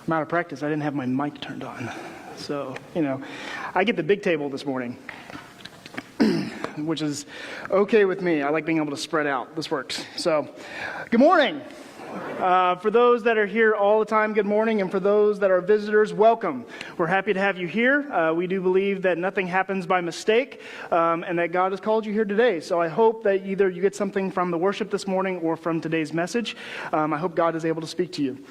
I'm out of practice. I didn't have my mic turned on. So, I get the big table this morning, which is okay with me. I like being able to spread out. This works. So, good morning. For those that are here all the time, good morning. And for those that are visitors, welcome. We're happy to have you here. We do believe that nothing happens by mistake, and that God has called you here today. So I hope that either you get something from the worship this morning or from today's message. I hope God is able to speak to you.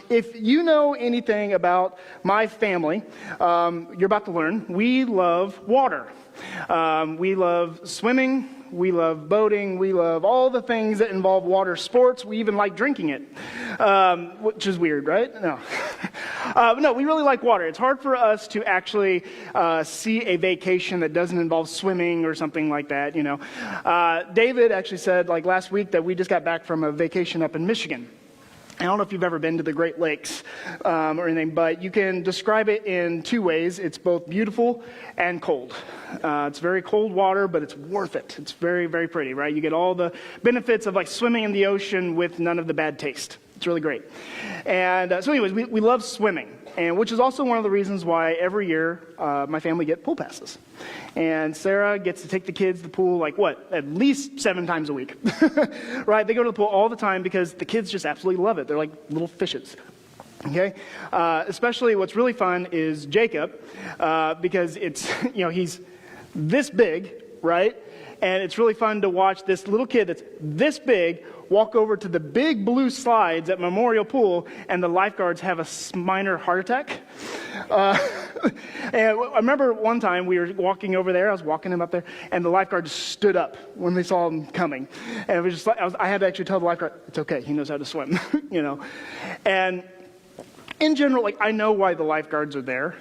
If you know anything about my family, you're about to learn. We love water. We love swimming. We love boating. We love all the things that involve water sports. We even like drinking it, which is weird, right? No. But no, we really like water. It's hard for us to actually see a vacation that doesn't involve swimming or something like that, David actually said, last week, that we just got back from a vacation up in Michigan. I don't know if you've ever been to the Great Lakes or anything, but you can describe it in two ways. It's both beautiful and cold. It's very cold water, but it's worth it. It's very, very pretty, right? You get all the benefits of swimming in the ocean with none of the bad taste. It's really great. And so anyways, we love swimming, and which is also one of the reasons why every year my family get pool passes. And Sarah gets to take the kids to the pool at least 7 times a week, right? They go to the pool all the time because the kids just absolutely love it. They're like little fishes. Okay, especially what's really fun is Jacob, because it's, he's this big, right? And it's really fun to watch this little kid that's this big walk over to the big blue slides at Memorial Pool, and the lifeguards have a minor heart attack. And I remember one time we were walking over there. I was walking him up there, and the lifeguard stood up when they saw him coming. And it was just I had to actually tell the lifeguard, it's okay, he knows how to swim, And in general, I know why the lifeguards are there.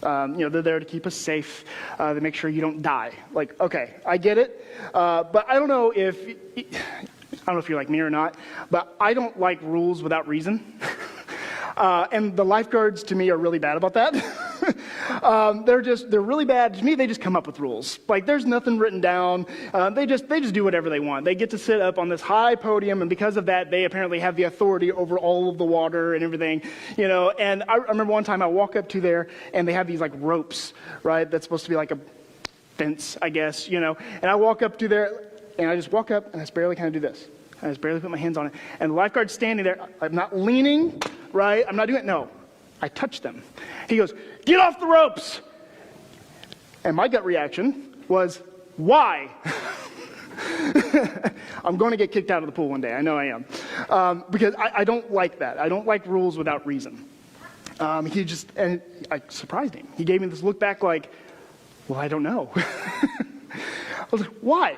They're there to keep us safe, to make sure you don't die. Okay, I get it. But I don't know if you're like me or not, but I don't like rules without reason. And the lifeguards, to me, are really bad about that. They're really bad. To me, they just come up with rules. There's nothing written down. They just do whatever they want. They get to sit up on this high podium, and because of that, they apparently have the authority over all of the water and everything, And I remember one time I walk up to there, and they have these ropes, right? That's supposed to be like a fence, I guess, And I walk up to there, and I just walk up, and I just barely kind of do this. I just barely put my hands on it. And the lifeguard's standing there. I'm not leaning, right? I'm not doing it. No. I touch them. He goes, "Get off the ropes!" And my gut reaction was, why? I'm going to get kicked out of the pool one day. I know I am. Because I don't like that. I don't like rules without reason. And I surprised him. He gave me this look back well, I don't know. I was like, why?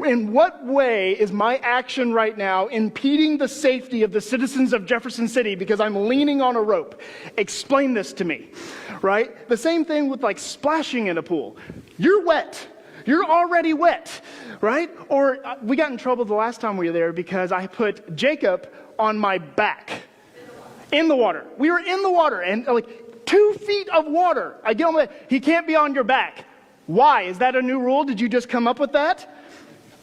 In what way is my action right now impeding the safety of the citizens of Jefferson City because I'm leaning on a rope? Explain this to me, right? The same thing with splashing in a pool. You're wet. You're already wet, right? Or we got in trouble the last time we were there because I put Jacob on my back in the water. We were in the water and 2 feet of water. I get on my, he can't be on your back. Why? Is that a new rule? Did you just come up with that?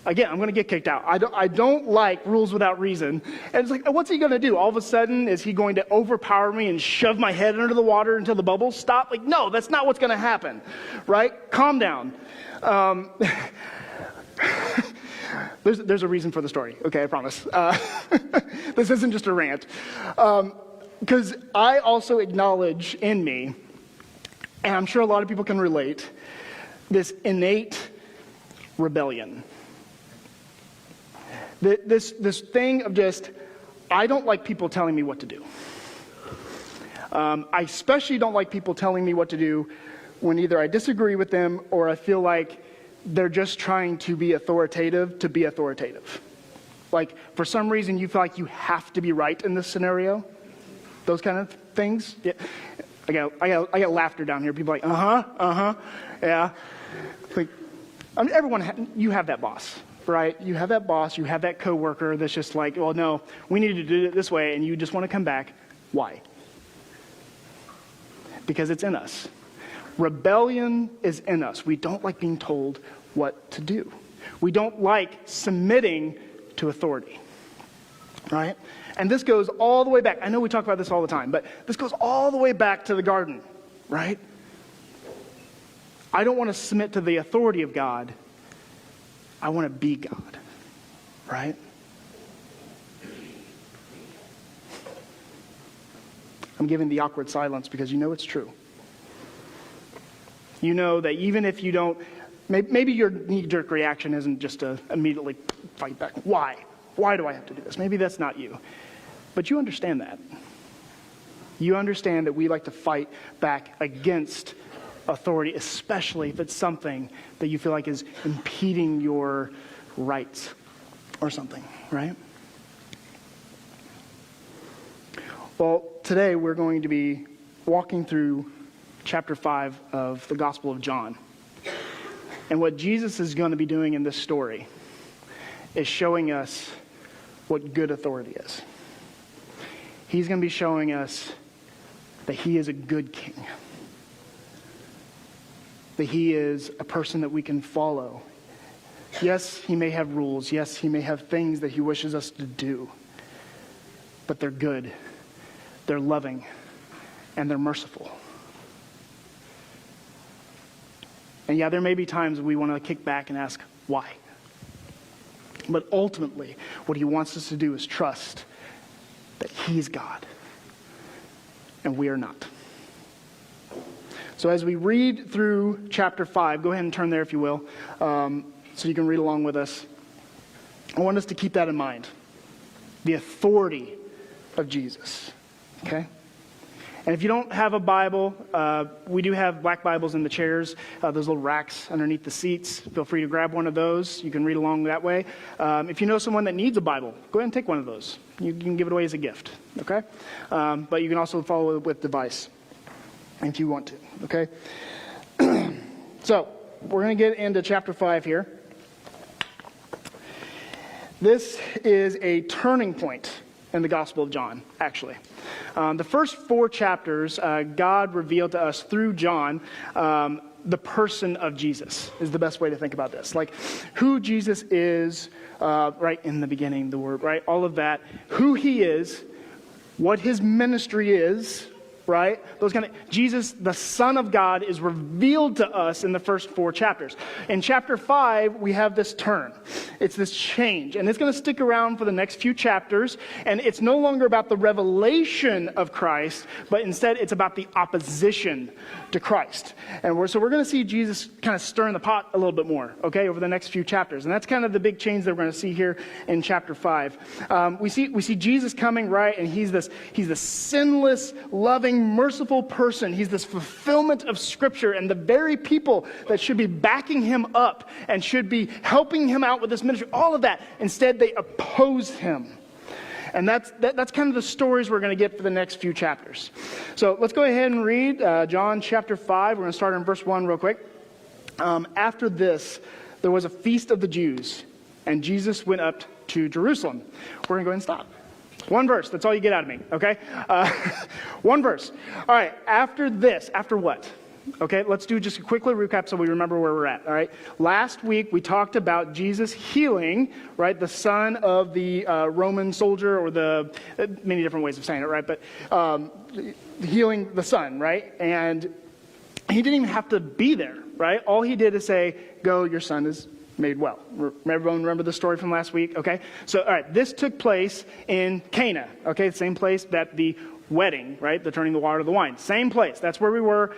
Again, I'm going to get kicked out. I don't like rules without reason. And it's what's he going to do? All of a sudden, is he going to overpower me and shove my head under the water until the bubbles stop? No, that's not what's going to happen, right? Calm down. There's a reason for the story. Okay, I promise. This isn't just a rant. Because I also acknowledge in me, and I'm sure a lot of people can relate, this innate rebellion. This thing of just, I don't like people telling me what to do. I especially don't like people telling me what to do when either I disagree with them or I feel like they're just trying to be authoritative to be authoritative. For some reason you feel like you have to be right in this scenario. Those kind of things. Yeah. I got laughter down here. People are yeah. Everyone, you have that boss, right? You have that boss, you have that coworker that's just well, no, we need to do it this way, and you just want to come back. Why? Because it's in us. Rebellion is in us. We don't like being told what to do. We don't like submitting to authority, right? And this goes all the way back. I know we talk about this all the time, but this goes all the way back to the garden, right? I don't want to submit to the authority of God. I want to be God, right? I'm giving the awkward silence because you know it's true. You know that even if you don't, maybe your knee-jerk reaction isn't just to immediately fight back. Why? Why do I have to do this? Maybe that's not you. But you understand that. You understand that we like to fight back against authority, especially if it's something that you feel like is impeding your rights or something, right? Well, today we're going to be walking through chapter 5 of the Gospel of John. And what Jesus is going to be doing in this story is showing us what good authority is. He's going to be showing us that he is a good king. That he is a person that we can follow. Yes, he may have rules. Yes, he may have things that he wishes us to do. But they're good. They're loving. And they're merciful. And yeah, there may be times we want to kick back and ask, why? But ultimately, what he wants us to do is trust that he's God. And we are not. So as we read through chapter 5, go ahead and turn there if you will, so you can read along with us. I want us to keep that in mind. The authority of Jesus. Okay? And if you don't have a Bible, we do have black Bibles in the chairs, those little racks underneath the seats. Feel free to grab one of those. You can read along that way. If you know someone that needs a Bible, go ahead and take one of those. You can give it away as a gift. Okay? But you can also follow it with device if you want to. Okay? So, we're going to get into chapter 5 here. This is a turning point in the Gospel of John, actually. The first 4 chapters, God revealed to us through John the person of Jesus is the best way to think about this. Like who Jesus is, right in the beginning, the Word, right? All of that. Who he is, what his ministry is, right? Those kind of Jesus, the Son of God, is revealed to us in the first 4 chapters. In chapter 5, we have this turn. It's this change, and it's going to stick around for the next few chapters, and it's no longer about the revelation of Christ, but instead it's about the opposition to Christ. And we're going to see Jesus kind of stirring the pot a little bit more, okay, over the next few chapters. And that's kind of the big change that we're going to see here in chapter 5. We see Jesus coming, right, and he's this sinless, loving, merciful person. He's this fulfillment of Scripture, and the very people that should be backing him up and should be helping him out with this ministry, all of that, instead they oppose him. And that's kind of the stories we're going to get for the next few chapters. So let's go ahead and read John chapter 5. We're going to start in verse 1 real quick. After this, there was a feast of the Jews, and Jesus went up to Jerusalem. We're going to go ahead and stop. One verse. That's all you get out of me, okay? One verse. All right, after this, after what? Okay, let's do just a quickly recap so we remember where we're at, all right? Last week, we talked about Jesus healing, right, the son of the Roman soldier, or the, many different ways of saying it, right? But healing the son, right? And he didn't even have to be there, right? All he did is say, go, your son is made well. Everyone remember the story from last week? Okay. So, all right, this took place in Cana. Okay, the same place that the wedding, right, the turning the water to the wine. Same place. That's where we were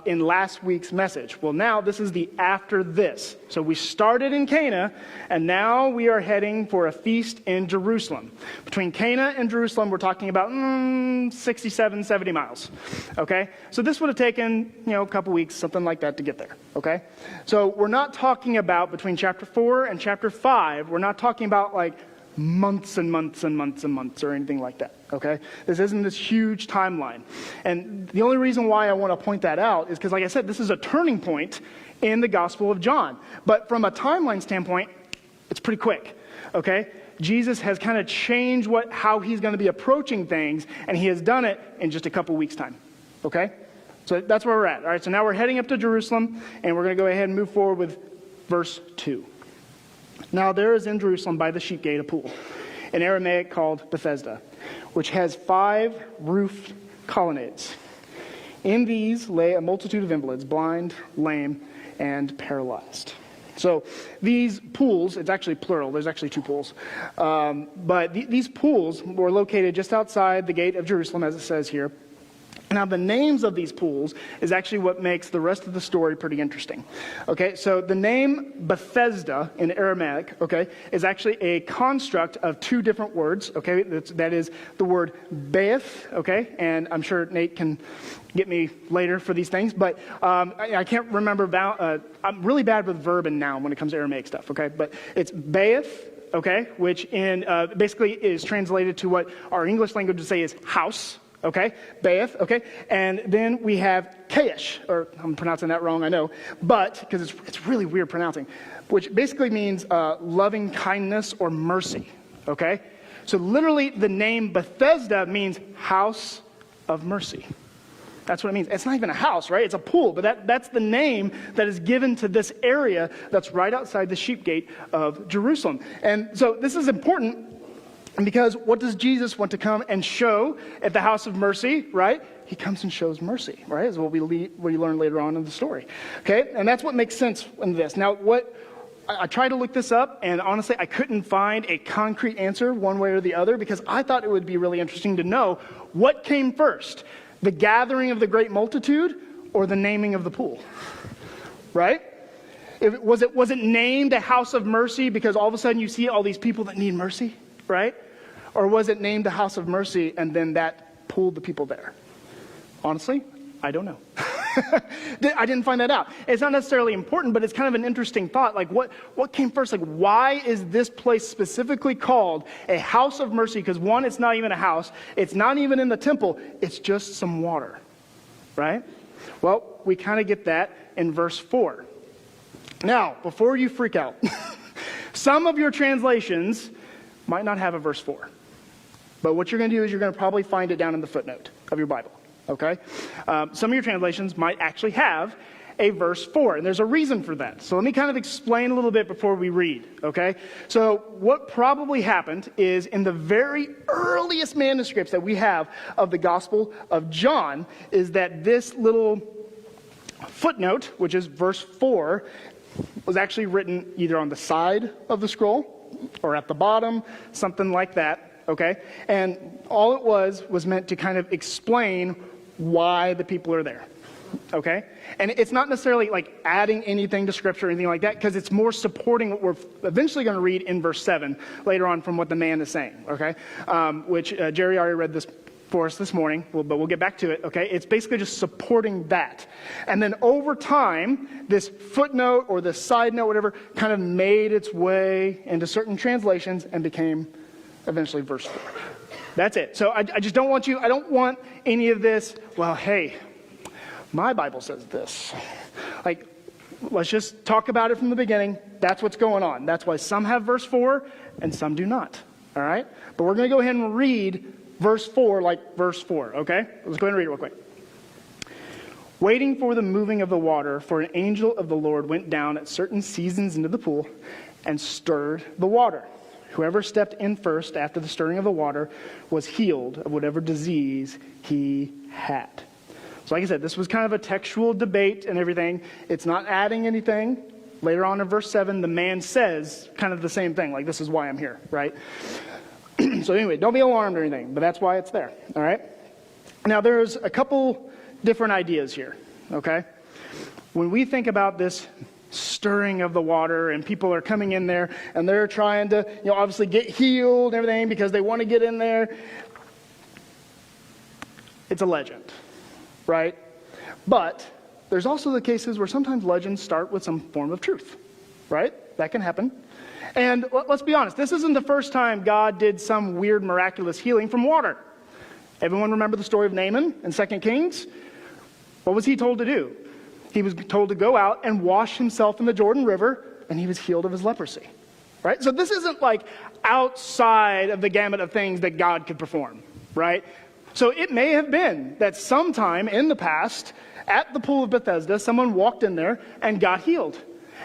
in last week's message. Well, now this is the after this. So we started in Cana, and now we are heading for a feast in Jerusalem. Between Cana and Jerusalem, we're talking about 67, 70 miles. Okay? So this would have taken, a couple weeks, something like that to get there. Okay? So we're not talking about, between chapter 4 and chapter 5, we're not talking about like months and months and months and months or anything like that, okay? This isn't this huge timeline. And the only reason why I want to point that out is because, like I said, this is a turning point in the Gospel of John. But from a timeline standpoint, it's pretty quick, okay? Jesus has kind of changed how he's going to be approaching things, and he has done it in just a couple weeks' time, okay? So that's where we're at, all right? So now we're heading up to Jerusalem, and we're going to go ahead and move forward with verse 2. Now there is in Jerusalem by the sheep gate a pool, in Aramaic called Bethesda, which has 5 roofed colonnades. In these lay a multitude of invalids, blind, lame, and paralyzed. So these pools, it's actually plural, there's actually 2 pools, but these pools were located just outside the gate of Jerusalem, as it says here. Now, the names of these pools is actually what makes the rest of the story pretty interesting. Okay, so the name Bethesda in Aramaic, okay, is actually a construct of 2 different words, okay? That is the word Beth, okay? And I'm sure Nate can get me later for these things, but I can't remember, I'm really bad with verb and noun when it comes to Aramaic stuff, okay? But it's Beth, okay, which in basically is translated to what our English language would say is house. Okay, Beth, okay, and then we have Kaish, or I'm pronouncing that wrong, I know, but, because it's really weird pronouncing, which basically means loving kindness or mercy, okay? So literally the name Bethesda means house of mercy. That's what it means. It's not even a house, right? It's a pool, but that's the name that is given to this area that's right outside the sheep gate of Jerusalem. And so this is important, because what does Jesus want to come and show at the house of mercy, right? He comes and shows mercy, right? Is what we learn later on in the story. Okay? And that's what makes sense in this. Now, I tried to look this up, and honestly, I couldn't find a concrete answer one way or the other, because I thought it would be really interesting to know what came first, the gathering of the great multitude or the naming of the pool, right? Was it named a house of mercy because all of a sudden you see all these people that need mercy, right? Or was it named the house of mercy and then that pulled the people there? Honestly, I don't know. I didn't find that out. It's not necessarily important, but it's kind of an interesting thought. Like, what came first? Like, why is this place specifically called a house of mercy? Because one, it's not even a house. It's not even in the temple. It's just some water, right? Well, we kind of get that in verse 4. Now, before you freak out, some of your translations might not have a verse 4. But what you're going to do is you're going to probably find it down in the footnote of your Bible, okay? Some of your translations might actually have a verse 4, and there's a reason for that. So let me kind of explain a little bit before we read, okay? So what probably happened is in the very earliest manuscripts that we have of the Gospel of John is that this little footnote, which is verse 4, was actually written either on the side of the scroll or at the bottom, something like that. Okay? And all it was meant to kind of explain why the people are there. Okay? And it's not necessarily like adding anything to Scripture or anything like that, because it's more supporting what we're eventually going to read in verse 7 later on from what the man is saying. Okay? Which Jerry already read this for us this morning, but we'll get back to it. Okay? It's basically just supporting that. And then over time, this footnote or this side note, whatever, kind of made its way into certain translations and became eventually verse 4. That's it. So I just don't want any of this, well, hey, my Bible says this. Like, let's just talk about it from the beginning. That's what's going on. That's why some have verse 4 and some do not. All right? But we're going to go ahead and read verse 4 like verse 4, okay? Let's go ahead and read it real quick. Waiting for the moving of the water, for an angel of the Lord went down at certain seasons into the pool and stirred the water. Whoever stepped in first after the stirring of the water was healed of whatever disease he had. So like I said, this was kind of a textual debate and everything. It's not adding anything. Later on in verse 7, the man says kind of the same thing, like, this is why I'm here, right? So anyway, don't be alarmed or anything, but that's why it's there, all right? Now, there's a couple different ideas here, okay? When we think about this stirring of the water and people are coming in there and they're trying to, obviously get healed and everything because they want to get in there, it's a legend, right? But there's also the cases where sometimes legends start with some form of truth, right? That can happen. And let's be honest, this isn't the first time God did some weird miraculous healing from water. Everyone remember the story of Naaman in 2 Kings? What was he told to do? He was told to go out and wash himself in the Jordan River, and he was healed of his leprosy. Right? So this isn't like outside of the gamut of things that God could perform. Right? So it may have been that sometime in the past, at the pool of Bethesda, someone walked in there and got healed.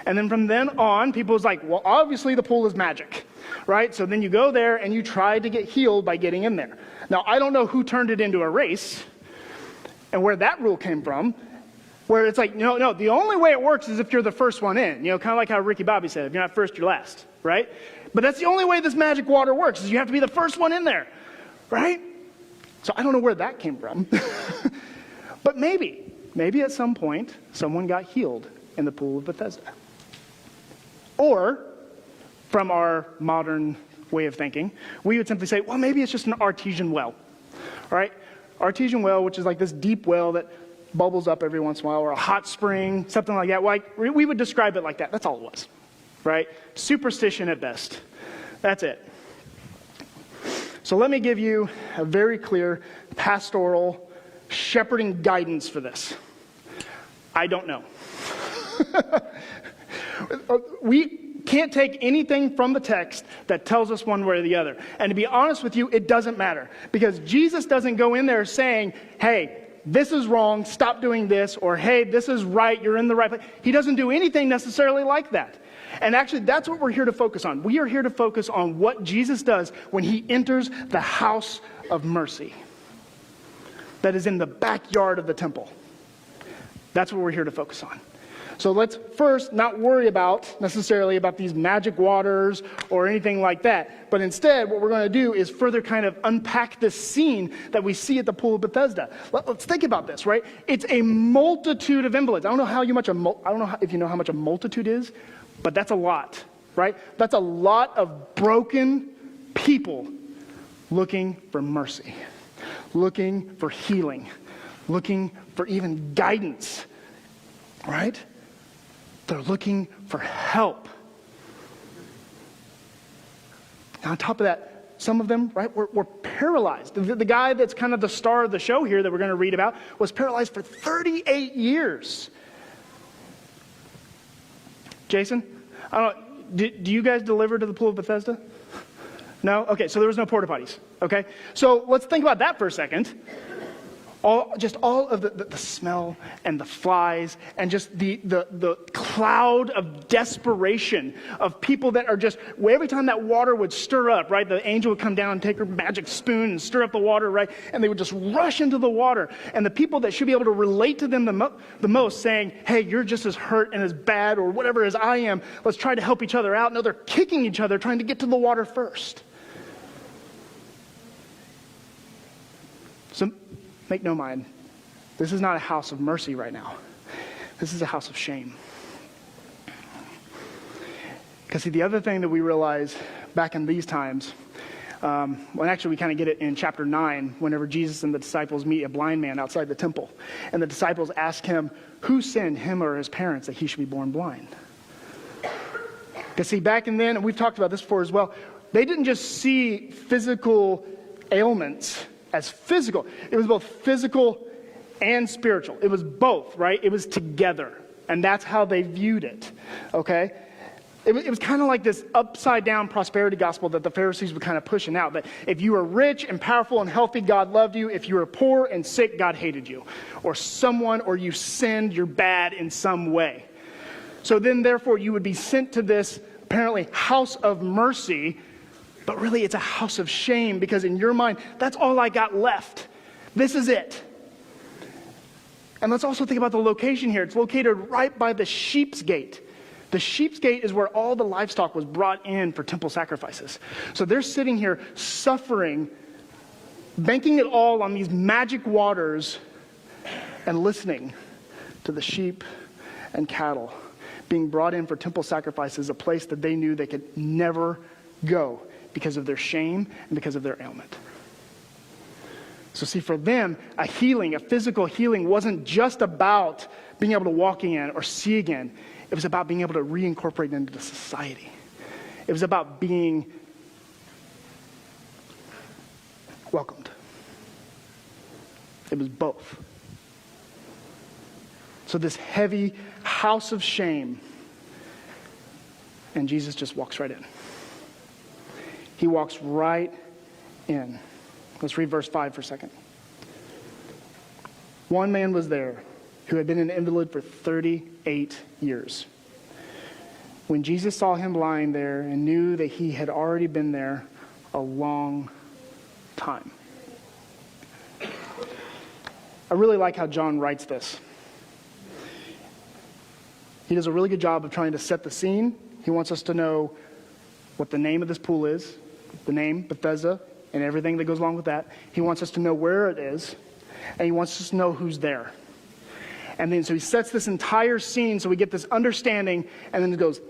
And then from then on, people was like, well, obviously the pool is magic. right? So then you go there and you try to get healed by getting in there. Now, I don't know who turned it into a race and where that rule came from, where it's like, no, the only way it works is if you're the first one in. Kind of like how Ricky Bobby said, if you're not first, you're last, right? But that's the only way this magic water works, is you have to be the first one in there, right? So I don't know where that came from. But maybe at some point, someone got healed in the pool of Bethesda. Or, from our modern way of thinking, we would simply say, well, maybe it's just an artesian well, right? Artesian well, which is like this deep well that bubbles up every once in a while, or a hot spring, something like that. We would describe it like that. That's all it was, right? Superstition at best. That's it. So let me give you a very clear pastoral shepherding guidance for this. I don't know. We can't take anything from the text that tells us one way or the other. And to be honest with you, it doesn't matter. Because Jesus doesn't go in there saying, hey, this is wrong, stop doing this, or hey, this is right, you're in the right place. He doesn't do anything necessarily like that. And actually, that's what we're here to focus on. We are here to focus on what Jesus does when he enters the house of mercy that is in the backyard of the temple. That's what we're here to focus on. So let's first not worry necessarily about these magic waters or anything like that. But instead, what we're going to do is further kind of unpack this scene that we see at the pool of Bethesda. Let's think about this, right? It's a multitude of invalids. I don't know if you know how much a multitude is, but that's a lot, right? That's a lot of broken people looking for mercy, looking for healing, looking for even guidance, right? They're looking for help. Now, on top of that, some of them, right, were paralyzed. The guy that's kind of the star of the show here that we're going to read about was paralyzed for 38 years. Jason, I don't know, do you guys deliver to the pool of Bethesda? No? Okay, so there was no porta potties. Okay? So let's think about that for a second. All of the smell and the flies and just the cloud of desperation of people that are just, every time that water would stir up, right, the angel would come down and take her magic spoon and stir up the water, right, and they would just rush into the water. And the people that should be able to relate to them the most saying, hey, you're just as hurt and as bad or whatever as I am, let's try to help each other out. No, they're kicking each other, trying to get to the water first. So, make no mind, this is not a house of mercy right now. This is a house of shame. Because see, the other thing that we realize back in these times, when actually we kind of get it in chapter 9, whenever Jesus and the disciples meet a blind man outside the temple. And the disciples ask him, who sinned, him or his parents, that he should be born blind? Because see, back in then, and we've talked about this before as well, they didn't just see physical ailments as physical. It was both physical and spiritual. It was both, right? It was together. And that's how they viewed it, okay? It was kind of like this upside down prosperity gospel that the Pharisees were kind of pushing out. That if you were rich and powerful and healthy, God loved you. If you were poor and sick, God hated you. Or you sinned, you're bad in some way. So then, therefore, you would be sent to this, apparently, house of mercy. But really, it's a house of shame because in your mind, that's all I got left. This is it. And let's also think about the location here. It's located right by the sheep's gate. The sheep's gate is where all the livestock was brought in for temple sacrifices. So they're sitting here suffering, banking it all on these magic waters and listening to the sheep and cattle being brought in for temple sacrifices, a place that they knew they could never go because of their shame and because of their ailment. So see, for them, a physical healing wasn't just about being able to walk in or see again. It was about being able to reincorporate into the society. It was about being welcomed. It was both. So this heavy house of shame, and Jesus just walks right in. He walks right in. Let's read verse 5 for a second. One man was there who had been an invalid for 38 years. when Jesus saw him lying there and knew that he had already been there a long time. I really like how John writes this. He does a really good job of trying to set the scene. He wants us to know what the name of this pool is, the name, Bethesda, and everything that goes along with that. He wants us to know where it is, and he wants us to know who's there. And then so he sets this entire scene so we get this understanding, and then it goes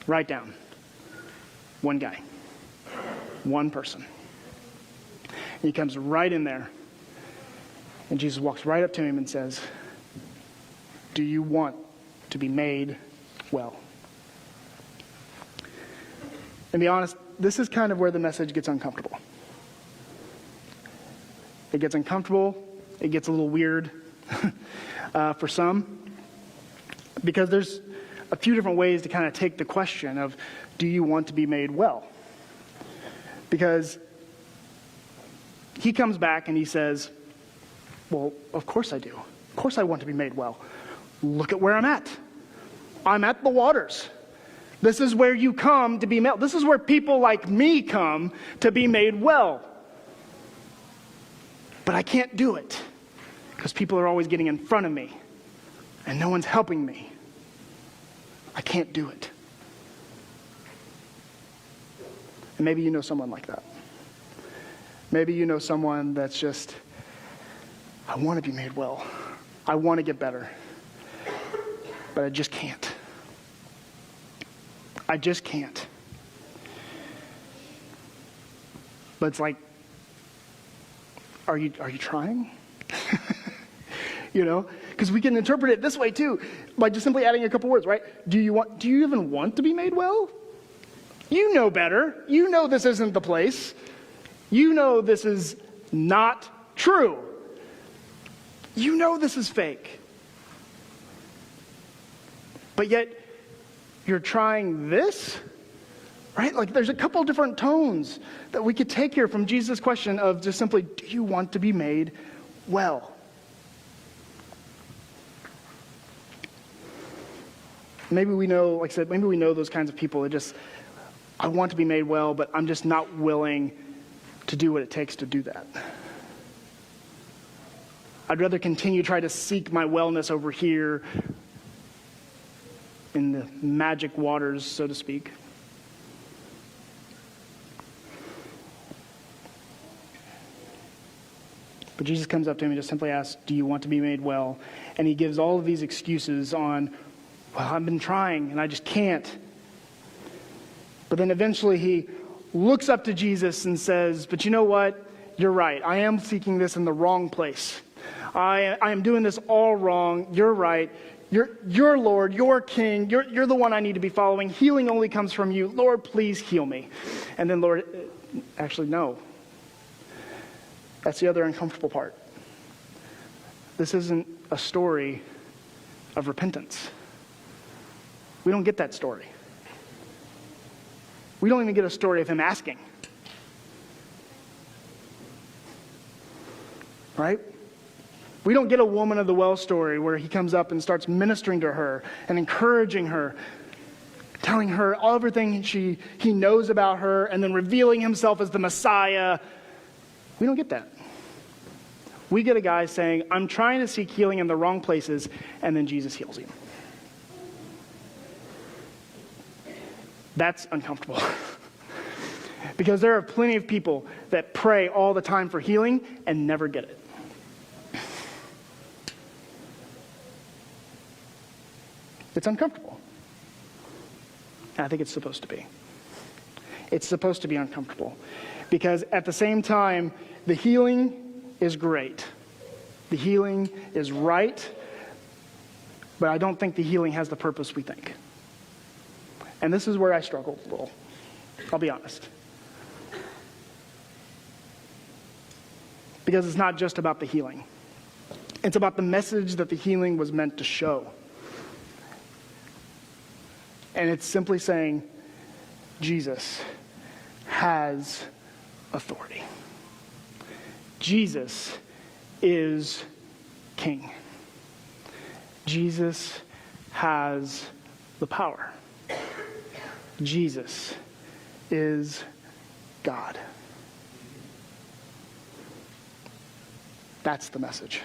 right down. One guy. One person. And he comes right in there, and Jesus walks right up to him and says, "Do you want to be made well?" And be honest, this is kind of where the message gets uncomfortable. It gets uncomfortable. It gets a little weird for some, because there's a few different ways to kind of take the question of, do you want to be made well? Because he comes back and he says, well, of course I do. Of course I want to be made well. Look at where I'm at. I'm at the waters. This is where you come to be made. This is where people like me come to be made well. But I can't do it because people are always getting in front of me and no one's helping me. I can't do it. And maybe you know someone like that. Maybe you know someone that's just, I want to be made well. I want to get better. But I just can't. I just can't. But it's like, are you trying? You know? Because we can interpret it this way too, by just simply adding a couple words, right? Do you even want to be made well? You know better. You know this isn't the place. You know this is not true. You know this is fake. But yet, you're trying this? Right? Like there's a couple different tones that we could take here from Jesus' question of just simply, do you want to be made well? Maybe we know, like I said, maybe we know those kinds of people that just, I want to be made well, but I'm just not willing to do what it takes to do that. I'd rather continue to try to seek my wellness over here in the magic waters, so to speak. But Jesus comes up to him and just simply asks, do you want to be made well? And he gives all of these excuses on, well, I've been trying and I just can't. But then eventually he looks up to Jesus and says, but you know what? You're right. I am seeking this in the wrong place. I am doing this all wrong. You're right. You're Lord. You're King. You're the one I need to be following. Healing only comes from you. Lord, please heal me. And then Lord, actually, no. That's the other uncomfortable part. This isn't a story of repentance. We don't get that story. We don't even get a story of him asking. Right? We don't get a woman of the well story where he comes up and starts ministering to her and encouraging her, telling her everything he knows about her, and then revealing himself as the Messiah. We don't get that. We get a guy saying, I'm trying to seek healing in the wrong places, and then Jesus heals him. That's uncomfortable. Because there are plenty of people that pray all the time for healing and never get it. It's uncomfortable. And I think it's supposed to be. It's supposed to be uncomfortable. Because at the same time, the healing is great. The healing is right. But I don't think the healing has the purpose we think. And this is where I struggle a little. I'll be honest. Because it's not just about the healing. It's about the message that the healing was meant to show. And it's simply saying, Jesus has authority. Jesus is King. Jesus has the power. Jesus is God. That's the message.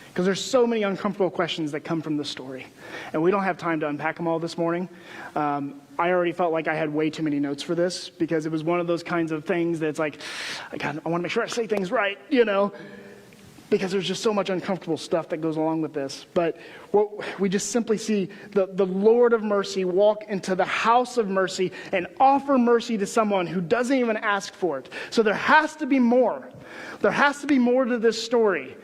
Because there's so many uncomfortable questions that come from this story. And we don't have time to unpack them all this morning. I already felt like I had way too many notes for this because it was one of those kinds of things that's like, I want to make sure I say things right, because there's just so much uncomfortable stuff that goes along with this. But what we just simply see the Lord of mercy walk into the house of mercy and offer mercy to someone who doesn't even ask for it. So there has to be more. There has to be more to this story.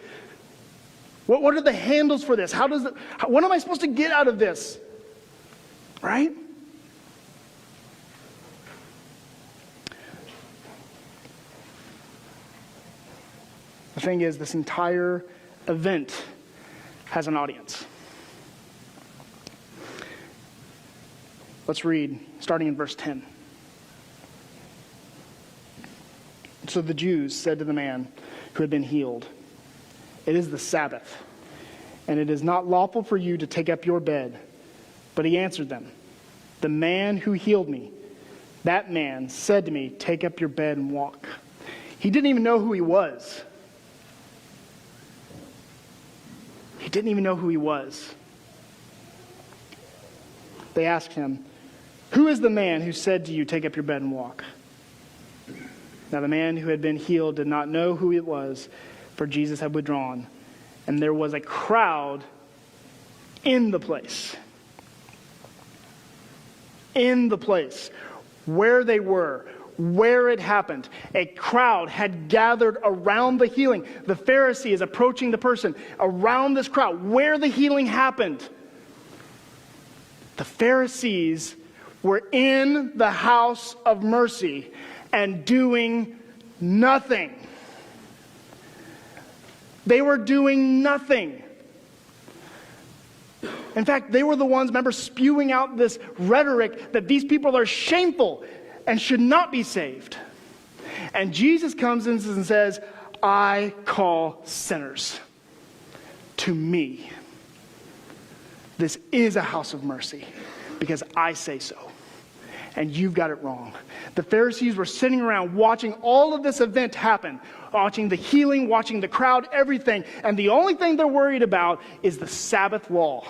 What are the handles for this? What am I supposed to get out of this? Right? The thing is, this entire event has an audience. Let's read, starting in verse 10. So the Jews said to the man who had been healed, "It is the Sabbath, and it is not lawful for you to take up your bed." But he answered them, "The man who healed me, that man said to me, 'Take up your bed and walk.'" He didn't even know who he was. He didn't even know who he was. They asked him, "Who is the man who said to you, 'Take up your bed and walk'?" Now the man who had been healed did not know who it was, for Jesus had withdrawn, and there was a crowd in the place. In the place where they were, where it happened. A crowd had gathered around the healing. The Pharisee is approaching the person around this crowd where the healing happened. The Pharisees were in the house of mercy and doing nothing. They were doing nothing. In fact, they were the ones, remember, spewing out this rhetoric that these people are shameful and should not be saved. And Jesus comes in and says, "I call sinners to me. This is a house of mercy because I say so. And you've got it wrong." The Pharisees were sitting around watching all of this event happen, watching the healing, watching the crowd, everything. And the only thing they're worried about is the Sabbath law.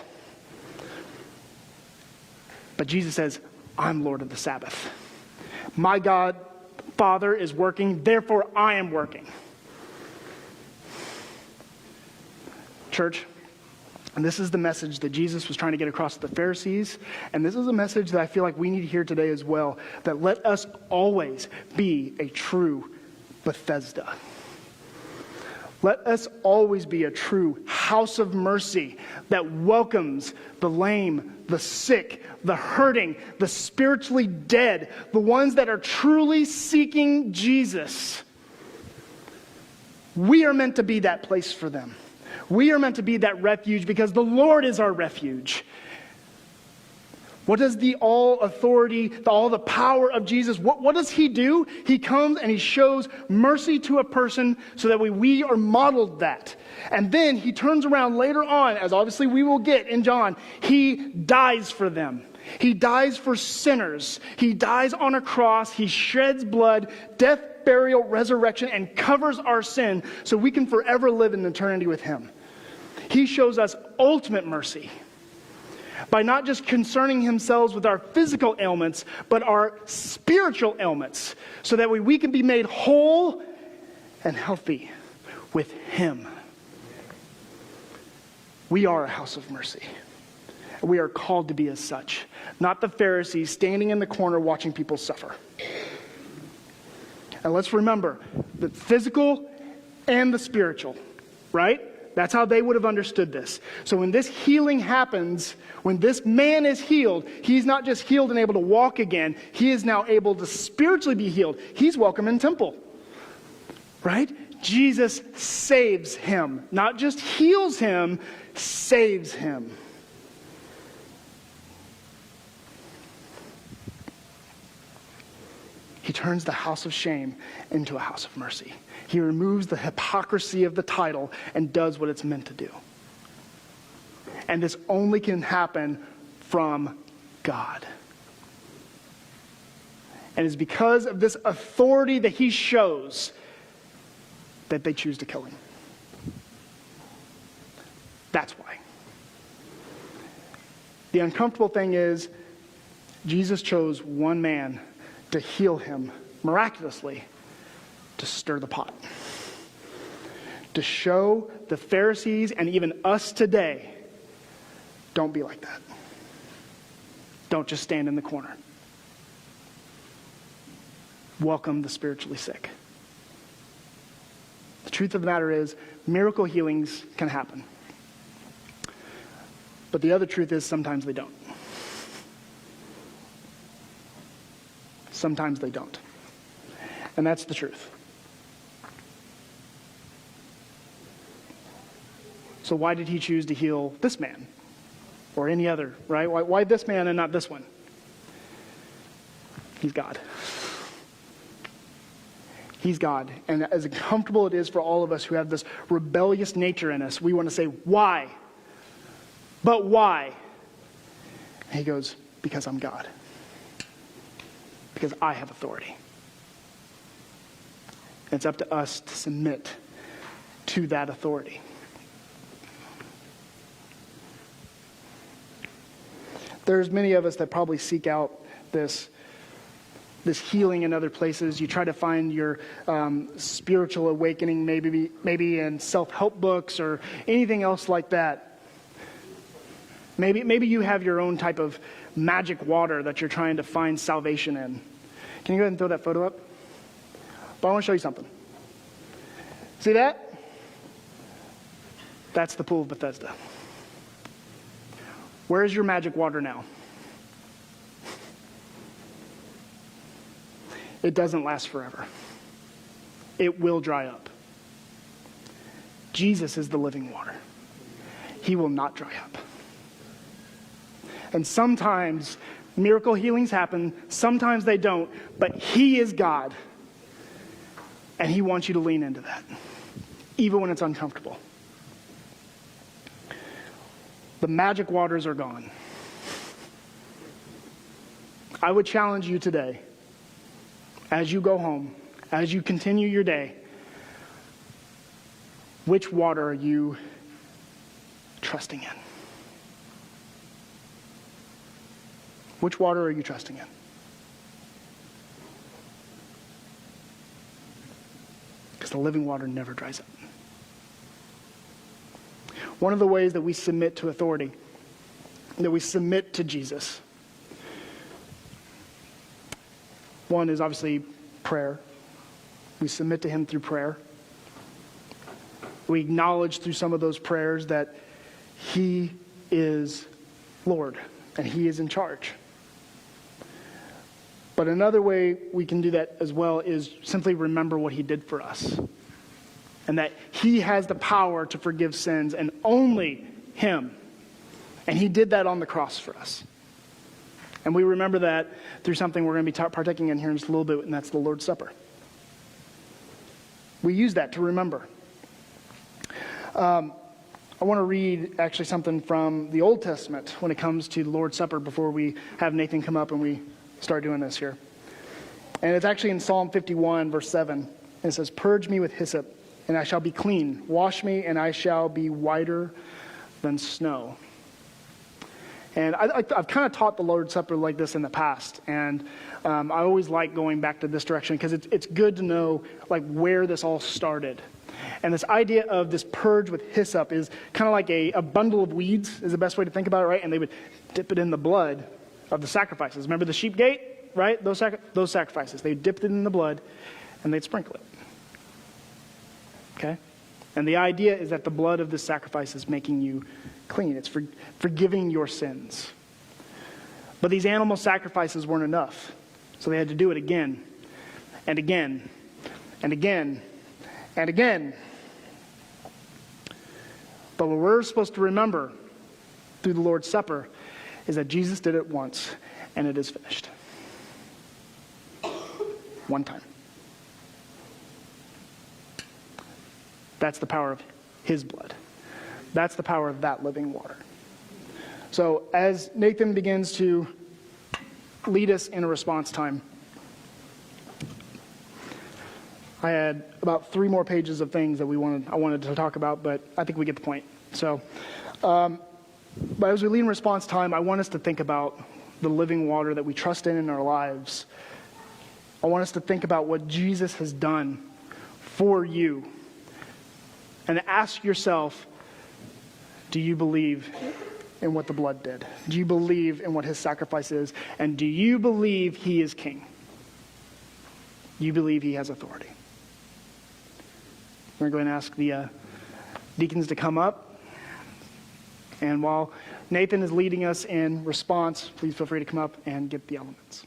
But Jesus says, "I'm Lord of the Sabbath. My God, Father, is working, therefore I am working." Church, and this is the message that Jesus was trying to get across to the Pharisees. And this is a message that I feel like we need to hear today as well. That let us always be a true Bethesda. Let us always be a true house of mercy that welcomes the lame, the sick, the hurting, the spiritually dead, the ones that are truly seeking Jesus. We are meant to be that place for them. We are meant to be that refuge because the Lord is our refuge. What does the all authority, all the power of Jesus, what does he do? He comes and he shows mercy to a person so that we are modeled that. And then he turns around later on, as obviously we will get in John, he dies for them. He dies for sinners. He dies on a cross. He sheds blood, death, burial, resurrection, and covers our sin so we can forever live in eternity with him. He shows us ultimate mercy by not just concerning himself with our physical ailments, but our spiritual ailments, so that we can be made whole and healthy with him. We are a house of mercy. We are called to be as such, not the Pharisees standing in the corner watching people suffer. And let's remember the physical and the spiritual, right? That's how they would have understood this. So when this healing happens, when this man is healed, he's not just healed and able to walk again. He is now able to spiritually be healed. He's welcome in temple, right? Jesus saves him, not just heals him, saves him. He turns the house of shame into a house of mercy. He removes the hypocrisy of the title and does what it's meant to do. And this only can happen from God. And it's because of this authority that he shows that they choose to kill him. That's why. The uncomfortable thing is, Jesus chose one man to heal him miraculously, to stir the pot. To show the Pharisees and even us today, don't be like that. Don't just stand in the corner. Welcome the spiritually sick. The truth of the matter is, miracle healings can happen. But the other truth is, sometimes they don't. Sometimes they don't. And that's the truth. So why did he choose to heal this man? Or any other, right? Why this man and not this one? He's God. He's God. And as uncomfortable it is for all of us who have this rebellious nature in us, we want to say, why? But why? And he goes, because I'm God. Because I have authority. It's up to us to submit to that authority. There's many of us that probably seek out this healing in other places. You try to find your spiritual awakening maybe in self-help books or anything else like that. Maybe you have your own type of magic water that you're trying to find salvation in. Can you go ahead and throw that photo up? But I want to show you something. See that? That's the pool of Bethesda. Where is your magic water now? It doesn't last forever. It will dry up. Jesus is the living water. He will not dry up. And sometimes miracle healings happen, sometimes they don't, but he is God. And he wants you to lean into that, even when it's uncomfortable. The magic waters are gone. I would challenge you today, as you go home, as you continue your day, which water are you trusting in? Which water are you trusting in? Because the living water never dries up. One of the ways that we submit to authority, that we submit to Jesus, one is obviously prayer. We submit to him through prayer. We acknowledge through some of those prayers that he is Lord and he is in charge. But another way we can do that as well is simply remember what he did for us. And that he has the power to forgive sins, and only him. And he did that on the cross for us. And we remember that through something we're going to be partaking in here in just a little bit, and that's the Lord's Supper. We use that to remember. I want to read actually something from the Old Testament when it comes to the Lord's Supper before we have Nathan come up and we start doing this here. And it's actually in Psalm 51, verse 7. And it says, "Purge me with hyssop, and I shall be clean. Wash me, and I shall be whiter than snow." And I've kind of taught the Lord's Supper like this in the past. And I always like going back to this direction because it's good to know like where this all started. And this idea of this purge with hyssop is kind of like a bundle of weeds is the best way to think about it, right? And they would dip it in the blood of the sacrifices. Remember the sheep gate, right? Those sacrifices. They dipped it in the blood and they'd sprinkle it. Okay? And the idea is that the blood of this sacrifice is making you clean. It's forgiving your sins. But these animal sacrifices weren't enough. So they had to do it again and again and again and again. But what we're supposed to remember through the Lord's Supper is that Jesus did it once and it is finished. One time. That's the power of his blood. That's the power of that living water. So as Nathan begins to lead us in a response time, I had about 3 more pages of things that I wanted to talk about, but I think we get the point. So, but as we lead in response time, I want us to think about the living water that we trust in our lives. I want us to think about what Jesus has done for you. And ask yourself, do you believe in what the blood did? Do you believe in what his sacrifice is? And do you believe he is king? You believe he has authority? We're going to ask the deacons to come up. And while Nathan is leading us in response, please feel free to come up and get the elements.